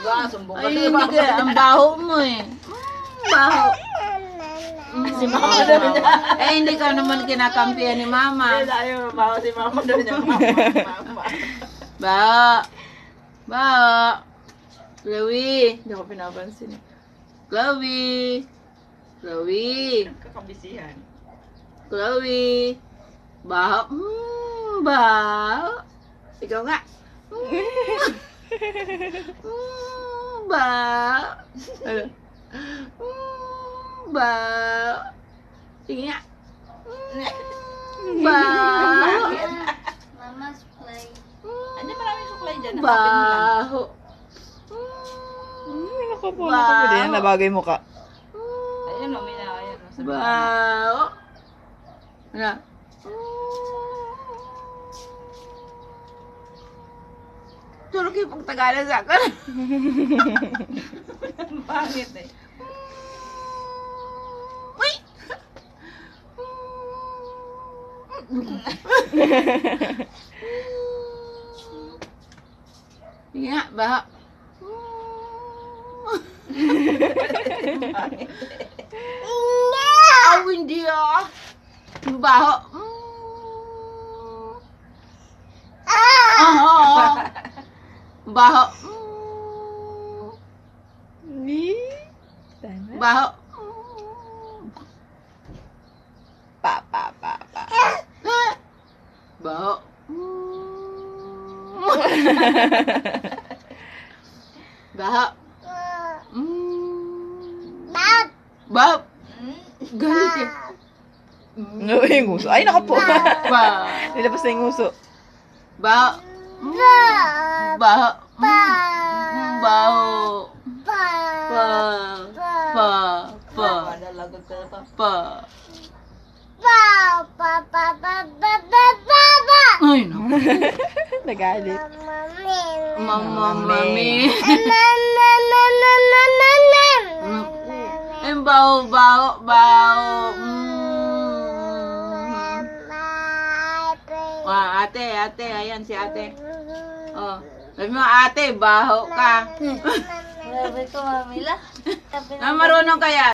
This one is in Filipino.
Sumbong ka. Ay, hindi ka. Ang baho mo eh. Baho. Si mama daw niya. Eh, hindi ka naman kinakampihan ni mama. Hindi tayo mabaho si mama daw niya. Mama. Baho. Baho. Chloe. Hindi ako pinapansin. Chloe. Chloe. Kakabisihan. Chloe. Baho. Baho. Ikaw nga. Baho. Ano? Baho. Sige nga. Baho. Mama's play. Ano maraming suklay dyan? Nakapin mo lang. Baho. Naku po, naku po. Yan, nabagay mo ka. Ayun o, may na. Ayun o. Baho. Ano? Tulog yung pagtagalan sa akin. Pangit eh. Uy! Sige nga, baho. Aw, hindi ah. Baho. Baho. Baho. Pa. Baho. Baho. Baho. Galit eh. Yung nguso. Ay, naku po. Baho. Nilabas na yung nguso. Baho. Baho. Baho. Pa. Nalagot ka na to. Pa. Ay, no. Nagalit. Mami. Baho. Ate. Ayan si ate. Oh. Sabi mo, ate, baho ka. Sabi ko, Mamila. Marunong kaya?